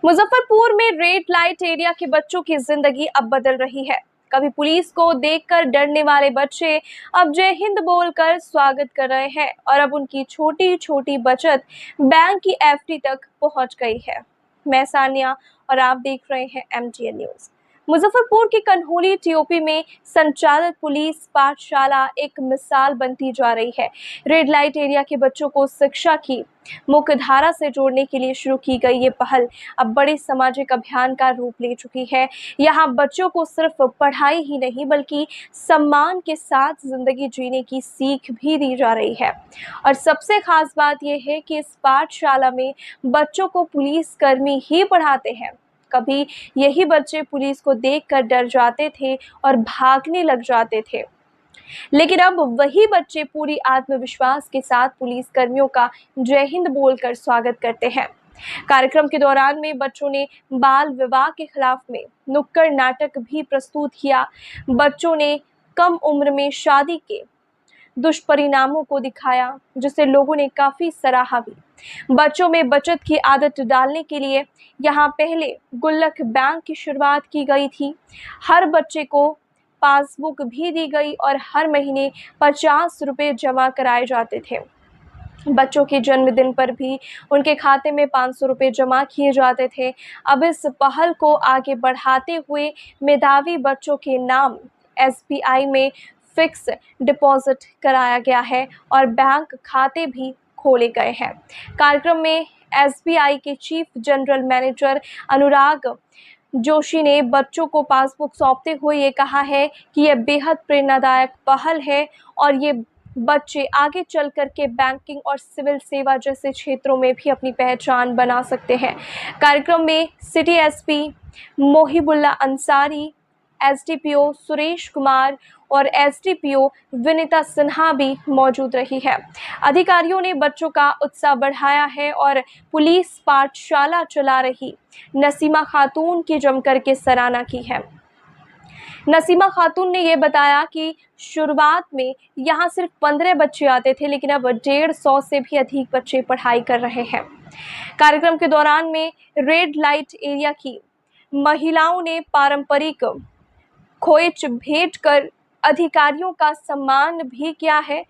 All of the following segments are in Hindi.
मुजफ्फरपुर में रेड लाइट एरिया के बच्चों की जिंदगी अब बदल रही है। कभी पुलिस को देखकर डरने वाले बच्चे अब जय हिंद बोलकर स्वागत कर रहे हैं और अब उनकी छोटी छोटी बचत बैंक की एफडी तक पहुंच गई है। मैं सानिया और आप देख रहे हैं MTN न्यूज। मुजफ्फरपुर के कन्होली टीओपी में संचालित पुलिस पाठशाला एक मिसाल बनती जा रही है। रेड लाइट एरिया के बच्चों को शिक्षा की मुख्य धारा से जोड़ने के लिए शुरू की गई ये पहल अब बड़े सामाजिक अभियान का रूप ले चुकी है। यहाँ बच्चों को सिर्फ पढ़ाई ही नहीं बल्कि सम्मान के साथ जिंदगी जीने की सीख भी दी जा रही है। और सबसे खास बात यह है कि इस पाठशाला में बच्चों को पुलिस कर्मी ही पढ़ाते हैं। कभी यही बच्चे पुलिस को देखकर डर जाते थे और भागने लग जाते थे, लेकिन अब वही बच्चे पूरी आत्मविश्वास के साथ पुलिस कर्मियों का जय हिंद बोलकर स्वागत करते हैं। कार्यक्रम के दौरान में बच्चों ने बाल विवाह के खिलाफ में नुक्कड़ नाटक भी प्रस्तुत किया। बच्चों ने कम उम्र में शादी के दुष्परिणामों को दिखाया, जिसे लोगों ने काफी सराहा भी। बच्चों में बचत की आदत डालने के लिए यहाँ पहले गुल्लक बैंक की शुरुआत की गई थी। हर बच्चे को पासबुक भी दी गई और हर महीने 50 रुपये जमा कराए जाते थे। बच्चों के जन्मदिन पर भी उनके खाते में 500 रुपये जमा किए जाते थे। अब इस पहल को आगे बढ़ाते हुए मेधावी बच्चों के नाम SBI में फिक्स डिपॉजिट कराया गया है और बैंक खाते भी खोले गए हैं। कार्यक्रम में SBI के चीफ जनरल मैनेजर अनुराग जोशी ने बच्चों को पासबुक सौंपते हुए ये कहा है कि यह बेहद प्रेरणादायक पहल है और ये बच्चे आगे चल कर के बैंकिंग और सिविल सेवा जैसे क्षेत्रों में भी अपनी पहचान बना सकते हैं। कार्यक्रम में city SP Mohibullah Ansari, SDPO Suresh Kumar और SDPO विनीता सिन्हा भी मौजूद रही है। अधिकारियों ने बच्चों का उत्साह बढ़ाया है और पुलिस पाठशाला चला रही नसीमा खातून की जमकर के सराहना की है। नसीमा खातून ने यह बताया कि शुरुआत में यहाँ सिर्फ 15 बच्चे आते थे, लेकिन अब 150 से भी अधिक बच्चे पढ़ाई कर रहे हैं। कार्यक्रम के दौरान में रेड लाइट एरिया की महिलाओं ने पारंपरिक खोइच भेंट कर अधिकारियों का सम्मान भी किया है।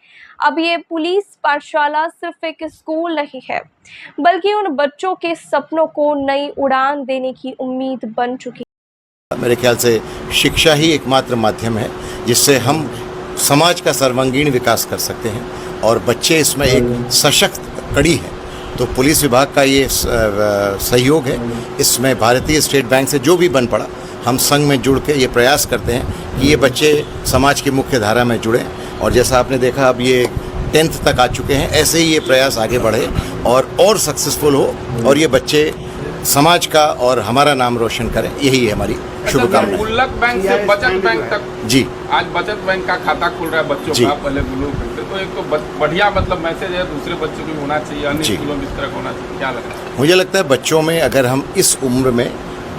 अब ये पुलिस पाठशाला सिर्फ एक स्कूल नहीं है, बल्कि उन बच्चों के सपनों को नई उड़ान देने की उम्मीद बन चुकी है। मेरे ख्याल से शिक्षा ही एकमात्र माध्यम है जिससे हम समाज का सर्वांगीण विकास कर सकते हैं और बच्चे इसमें एक सशक्त कड़ी है। तो पुलिस विभाग का ये सहयोग है। इसमें भारतीय स्टेट बैंक से जो भी बन पड़ा, हम संघ में जुड़ के ये प्रयास करते हैं कि ये बच्चे समाज की मुख्य धारा में जुड़ें और जैसा आपने देखा अब ये 10th तक आ चुके हैं, ऐसे ही ये प्रयास आगे बढ़े और सक्सेसफुल हो और ये बच्चे समाज का और हमारा नाम रोशन करें। यही है हमारी शुभकामना। गुल्लक बैंक से बचत बैंक तक जी, आज बचत बैंक का खाता खुल रहा है बच्चों का। पहले गुल्लक बैंक से तो एक तो बढ़िया मैसेज है, दूसरे बच्चों को होना चाहिए, अन्य स्कूलों में इस तरह होना चाहिए। क्या लगता है? मुझे लगता है बच्चों में अगर हम इस उम्र में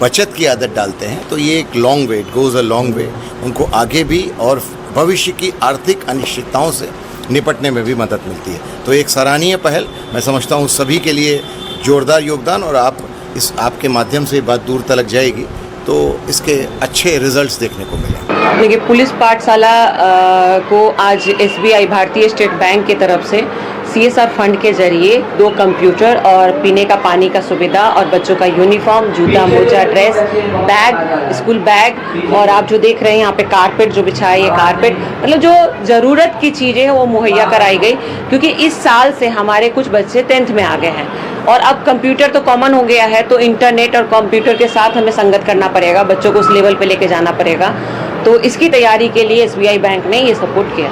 बचत की आदत डालते हैं तो ये एक long way, it goes a long way, उनको आगे भी और भविष्य की आर्थिक अनिश्चितताओं से निपटने में भी मदद मिलती है। तो एक सराहनीय पहल, मैं समझता हूँ सभी के लिए जोरदार योगदान और आपके माध्यम से बात दूर तक जाएगी तो इसके अच्छे रिजल्ट्स देखने को मिले। देखिए, पुलिस पाठशाला को आज SBI भारतीय स्टेट बैंक की तरफ से CSR फंड के जरिए 2 कंप्यूटर और पीने का पानी का सुविधा और बच्चों का यूनिफॉर्म, जूता, मोजा, ड्रेस, बैग, स्कूल बैग और आप जो देख रहे हैं यहाँ पे कारपेट जो बिछाए, ये कारपेट मतलब जो ज़रूरत की चीज़ें हैं वो मुहैया कराई गई, क्योंकि इस साल से हमारे कुछ बच्चे 10th में आ गए हैं और अब कंप्यूटर तो कॉमन हो गया है, तो इंटरनेट और कंप्यूटर के साथ हमें संगत करना पड़ेगा, बच्चों को उस लेवल पे लेके जाना पड़ेगा। तो इसकी तैयारी के लिए SBI बैंक ने ये सपोर्ट किया।